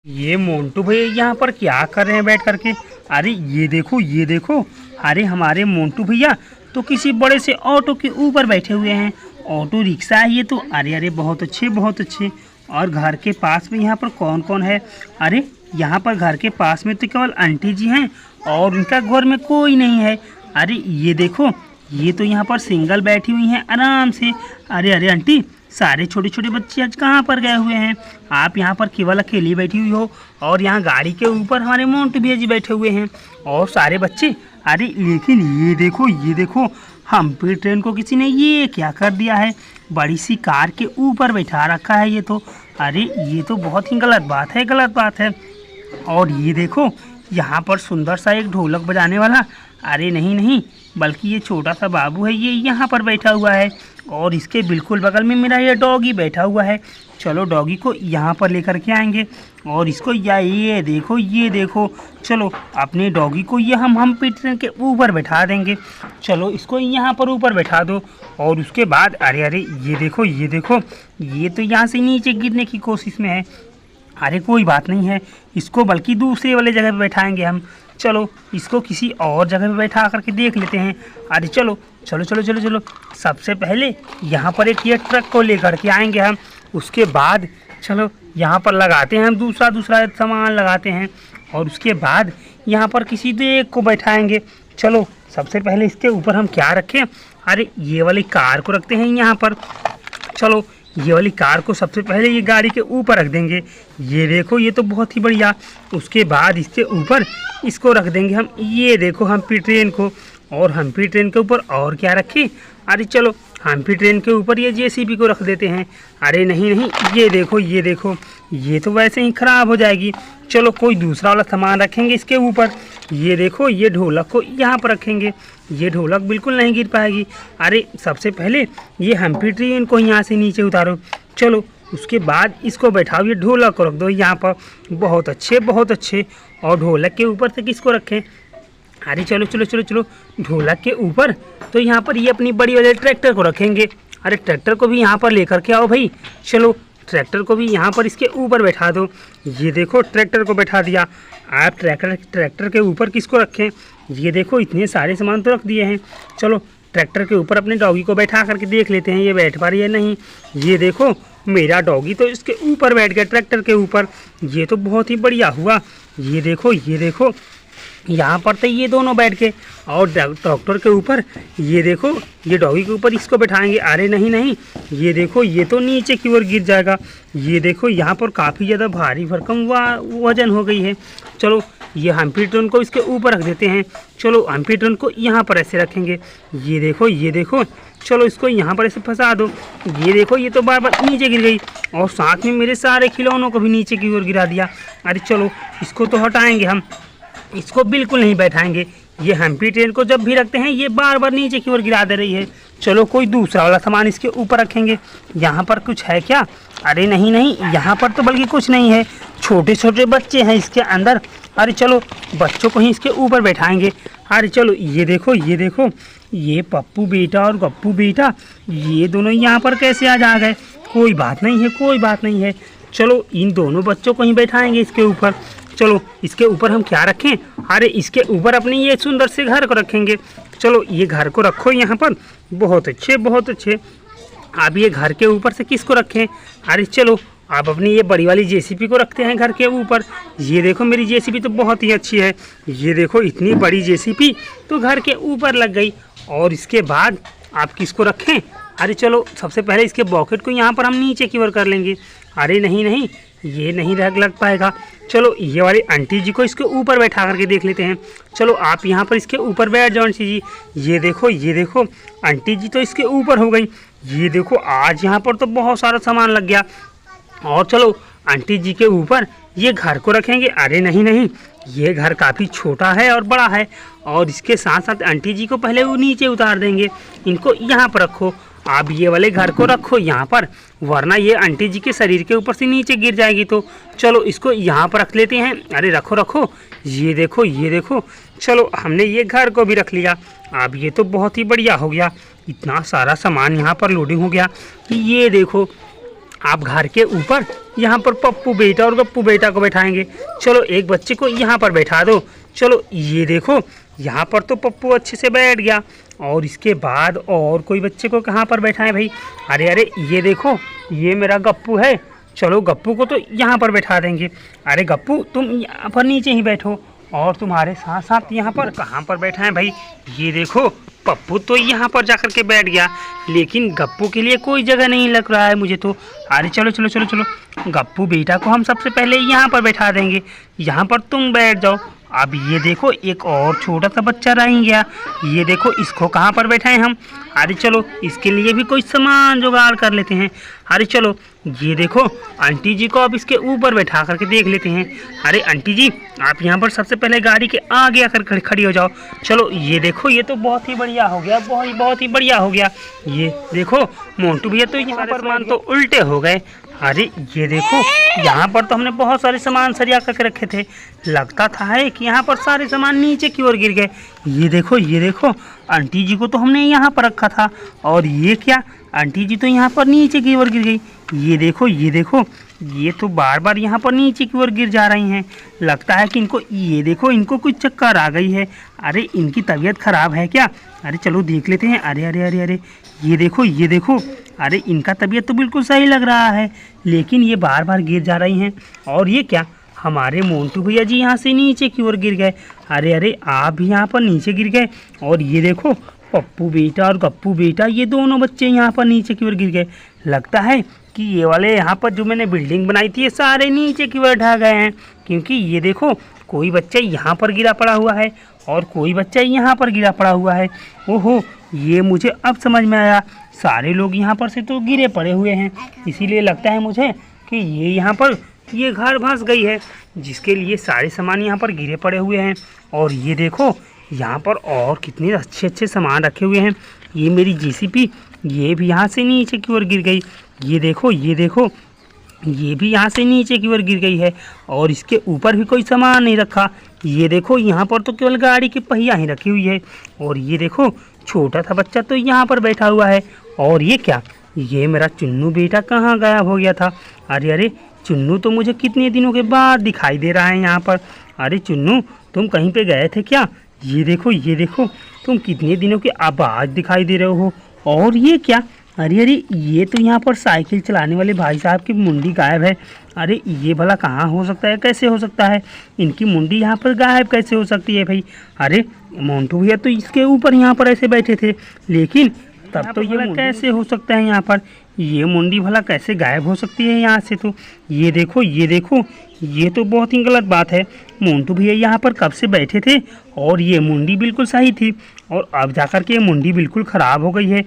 ये मोंटू भैया यहाँ पर क्या कर रहे हैं बैठ करके। अरे ये देखो ये देखो। अरे हमारे मोंटू भैया तो किसी बड़े से ऑटो के ऊपर बैठे हुए हैं। ऑटो रिक्शा है ये तो। अरे अरे बहुत अच्छे बहुत अच्छे। और घर के पास में यहाँ पर कौन कौन है। अरे यहाँ पर घर के पास में तो केवल आंटी जी हैं और उनका घर में कोई नहीं है। अरे ये देखो ये तो यहाँ पर सिंगल बैठी हुई हैं आराम से। अरे अरे आंटी सारे छोटे छोटे बच्चे आज कहाँ पर गए हुए हैं। आप यहाँ पर केवल अकेली बैठी हुई हो और यहाँ गाड़ी के ऊपर हमारे मोंटू भैया जी बैठे हुए हैं और सारे बच्चे। अरे लेकिन ये देखो हम्पी ट्रेन को किसी ने ये क्या कर दिया है। बड़ी सी कार के ऊपर बैठा रखा है ये तो। अरे ये तो बहुत ही गलत बात है। और ये देखो यहाँ पर सुंदर सा एक ढोलक बजाने वाला। अरे नहीं नहीं बल्कि ये छोटा सा बाबू है ये यहाँ पर बैठा हुआ है और इसके बिल्कुल बगल में मेरा ये डॉगी बैठा हुआ है। चलो डॉगी को यहाँ पर लेकर के आएंगे और इसको ये देखो चलो अपने डॉगी को ये हम हम्पी ट्रेन के ऊपर बैठा देंगे। चलो इसको यहाँ पर ऊपर बैठा दो और उसके बाद अरे अरे ये देखो ये तो यहाँ से नीचे गिरने की कोशिश में है। अरे कोई बात नहीं है इसको बल्कि दूसरे वाले जगह पे बैठाएंगे हम। चलो इसको किसी और जगह पे बैठा करके देख लेते हैं। अरे चलो सबसे पहले यहाँ पर एक ये ट्रक को लेकर के आएंगे हम। उसके बाद चलो यहाँ पर लगाते हैं हम दूसरा सामान लगाते हैं और उसके बाद यहाँ पर किसी एक को बैठाएंगे। चलो सबसे पहले इसके ऊपर हम क्या रखें। अरे ये वाली कार को रखते हैं यहाँ पर। चलो ये वाली कार को सबसे पहले ये गाड़ी के ऊपर रख देंगे। ये देखो ये तो बहुत ही बढ़िया। उसके बाद इसके ऊपर इसको रख देंगे हम। ये देखो हम्पी ट्रेन को। और हम्पी ट्रेन के ऊपर और क्या रखें। अरे चलो हम्पी ट्रेन के ऊपर ये जेसीबी को रख देते हैं। अरे नहीं ये देखो ये तो वैसे ही ख़राब हो जाएगी। चलो कोई दूसरा वाला सामान रखेंगे इसके ऊपर। ये देखो ये ढोलक को यहाँ पर रखेंगे। ये ढोलक बिल्कुल नहीं गिर पाएगी। अरे सबसे पहले ये हम्पी ट्रेन को यहाँ से नीचे उतारो। चलो उसके बाद इसको बैठाओ। ये ढोलक को रख दो यहाँ पर। बहुत अच्छे। और ढोलक के ऊपर से किसको रखें। अरे चलो ढोलक के ऊपर तो यहाँ पर ये अपनी बड़ी वाले ट्रैक्टर को रखेंगे। अरे ट्रैक्टर को भी यहाँ पर लेकर के आओ भाई। चलो ट्रैक्टर को भी यहाँ पर इसके ऊपर बैठा दो। ये देखो ट्रैक्टर को बैठा दिया। आप ट्रैक्टर के ऊपर किसको रखें। ये देखो इतने सारे सामान तो रख दिए हैं। चलो ट्रैक्टर के ऊपर अपने डॉगी को बैठा करके देख लेते हैं ये बैठ पा रही है नहीं। ये देखो मेरा डॉगी तो इसके ऊपर बैठ गया ट्रैक्टर के ऊपर। ये तो बहुत ही बढ़िया हुआ। ये देखो यहाँ पर तो ये दोनों बैठ के और ट्रैक्टर के ऊपर ये देखो ये डॉगी के ऊपर इसको बैठाएंगे। अरे नहीं ये देखो ये तो नीचे की ओर गिर जाएगा। ये देखो यहाँ पर काफ़ी ज़्यादा भारी भरकम वजन हो गई है। चलो ये हम्पी ट्रेन को इसके ऊपर रख देते हैं। चलो हम्पी ट्रेन को यहाँ पर ऐसे रखेंगे। ये देखो चलो इसको यहाँ पर ऐसे फंसा दो। ये देखो ये तो बार बार नीचे गिर गई और साथ में मेरे सारे खिलौनों को भी नीचे की ओर गिरा दिया। अरे चलो इसको तो हटाएंगे हम। इसको बिल्कुल नहीं बैठाएंगे। ये हम्पी ट्रेन को जब भी रखते हैं ये बार बार नीचे की ओर गिरा दे रही है। चलो कोई दूसरा वाला सामान इसके ऊपर रखेंगे। यहाँ पर कुछ है क्या। अरे नहीं यहाँ पर तो बल्कि कुछ नहीं है। छोटे बच्चे हैं इसके अंदर। अरे चलो बच्चों को ही इसके ऊपर बैठाएंगे। अरे चलो ये देखो ये पप्पू बेटा और गप्पू बेटा ये दोनों यहाँ पर कैसे आ जा गए। कोई बात नहीं है। चलो इन दोनों बच्चों को ही बैठाएंगे इसके ऊपर। चलो इसके ऊपर हम क्या रखें। अरे इसके ऊपर अपने ये सुंदर से घर को रखेंगे। चलो ये घर को रखो यहाँ पर। बहुत अच्छे। अब ये घर के ऊपर से किसको रखें। अरे चलो आप अपनी ये बड़ी वाली जेसीबी को रखते हैं घर के ऊपर। ये देखो मेरी जेसीबी तो बहुत ही अच्छी है। ये देखो इतनी बड़ी जेसीबी तो घर के ऊपर लग गई। और इसके बाद आप किसको रखें। अरे चलो सबसे पहले इसके बॉकेट को यहाँ पर हम नीचे की ओर कर लेंगे। अरे नहीं ये नहीं लग पाएगा। चलो ये वाली आंटी जी को इसके ऊपर बैठा करके देख लेते हैं। चलो आप यहाँ पर इसके ऊपर बैठ जाओ आंटी जी। ये देखो आंटी जी तो इसके ऊपर हो गई। ये देखो आज यहाँ पर तो बहुत सारा सामान लग गया। और चलो आंटी जी के ऊपर ये घर को रखेंगे। अरे नहीं ये घर काफ़ी छोटा है और बड़ा है और इसके साथ साथ आंटी जी को पहले वो नीचे उतार देंगे। इनको यहाँ पर रखो। आप ये वाले घर को रखो यहाँ पर, वरना ये आंटी जी के शरीर के ऊपर से नीचे गिर जाएगी। तो चलो इसको यहाँ पर रख लेते हैं। अरे रखो। ये देखो चलो हमने ये घर को भी रख लिया। अब ये तो बहुत ही बढ़िया हो गया। इतना सारा सामान यहाँ पर लोडिंग हो गया कि ये देखो आप घर के ऊपर यहाँ पर पप्पू बेटा और गप्पू बेटा को बैठाएंगे। चलो एक बच्चे को यहाँ पर बैठा दो। चलो ये देखो यहाँ पर तो पप्पू अच्छे से बैठ गया। और इसके बाद और कोई बच्चे को कहाँ पर बैठाएं भाई? अरे अरे ये देखो ये मेरा गप्पू है। चलो गप्पू को तो यहाँ पर बैठा देंगे। अरे गप्पू तुम यहाँ पर नीचे ही बैठो। और तुम्हारे साथ साथ यहाँ पर कहाँ पर बैठा है भाई? ये देखो पप्पू तो यहाँ पर जाकर के बैठ गया, लेकिन गप्पू के लिए कोई जगह नहीं लग रहा है मुझे तो। अरे चलो चलो चलो चलो गप्पू बेटा को हम सबसे पहले यहाँ पर बैठा देंगे। यहाँ पर तुम बैठ जाओ। अब ये देखो एक और छोटा सा बच्चा रह गया। ये देखो इसको कहाँ पर बैठाएं हम? अरे चलो इसके लिए भी कोई सामान जुगाड़ कर लेते हैं। अरे चलो ये देखो आंटी जी को अब इसके ऊपर बैठा करके देख लेते हैं। अरे आंटी जी आप यहाँ पर सबसे पहले गाड़ी के आगे आकर खड़ी हो जाओ। चलो ये देखो ये तो बहुत ही बढ़िया हो गया, बहुत ही बढ़िया हो गया। ये देखो मोंटू भैया तो यहाँ पर सामान तो उल्टे हो गए। अरे ये देखो यहाँ पर तो हमने बहुत सारे सामान सरिया करके रखे थे, लगता था है कि यहाँ पर सारे सामान नीचे की ओर गिर गए। ये देखो आंटी जी को तो हमने यहाँ पर रखा था, और ये क्या आंटी जी तो यहाँ पर नीचे की ओर गिर गई। ये देखो ये तो बार बार यहाँ पर नीचे की ओर गिर जा रही हैं। लगता है कि इनको कुछ चक्कर आ गई है। अरे इनकी तबीयत खराब है क्या? अरे चलो देख लेते हैं। अरे अरे अरे अरे ये देखो अरे इनका तबीयत तो बिल्कुल सही लग रहा है, लेकिन ये बार बार गिर जा रही हैं। और ये क्या हमारे मोंटू भैया जी यहाँ से नीचे की ओर गिर गए। अरे अरे आप भी यहाँ पर नीचे गिर गए। और ये देखो पप्पू बेटा और गप्पू बेटा ये दोनों बच्चे यहाँ पर नीचे की ओर गिर गए। लगता है कि ये वाले यहाँ पर जो मैंने बिल्डिंग बनाई थी ये सारे नीचे की ओर ढह गए हैं, क्योंकि ये देखो कोई बच्चा यहाँ पर गिरा पड़ा हुआ है और कोई बच्चा यहाँ पर गिरा पड़ा हुआ है। ओहो ये मुझे अब समझ में आया, सारे लोग यहाँ पर से तो गिरे पड़े हुए हैं, इसीलिए लगता है मुझे कि ये यहाँ पर ये घर धंस गई है, जिसके लिए सारे सामान यहाँ पर गिरे पड़े हुए हैं। और ये देखो यहाँ पर और कितने अच्छे अच्छे सामान रखे हुए हैं। ये मेरी जेसीबी ये भी यहाँ से नीचे की ओर गिर गई। ये देखो ये भी यहाँ से नीचे की ओर गिर गई है, और इसके ऊपर भी कोई सामान नहीं रखा। ये देखो यहाँ पर तो केवल गाड़ी की पहिया ही रखी हुई है। और ये देखो छोटा सा बच्चा तो यहाँ पर बैठा हुआ है। और ये क्या ये मेरा चुन्नू बेटा कहाँ गायब हो गया था? अरे अरे चुन्नू तो मुझे कितने दिनों के बाद दिखाई दे रहा है यहाँ पर। अरे चुन्नू तुम कहीं पे गए थे क्या? ये देखो तुम कितने दिनों के अब आज दिखाई दे रहे हो। और ये क्या अरे अरे ये तो यहाँ पर साइकिल चलाने वाले भाई साहब की मुंडी गायब है। अरे ये भला कहाँ हो सकता है, कैसे हो सकता है? इनकी मुंडी यहाँ पर गायब कैसे हो सकती है भाई? अरे मोंटू भैया तो इसके ऊपर यहाँ पर ऐसे बैठे थे, लेकिन तब तो ये कैसे हो सकता है यहाँ पर? ये मुंडी भला कैसे गायब हो सकती है यहाँ से? तो ये देखो ये तो बहुत ही गलत बात है। मोंटू भैया यहाँ पर कब से बैठे थे और ये मुंडी बिल्कुल सही थी, और अब जाकर के ये मुंडी बिल्कुल ख़राब हो गई है।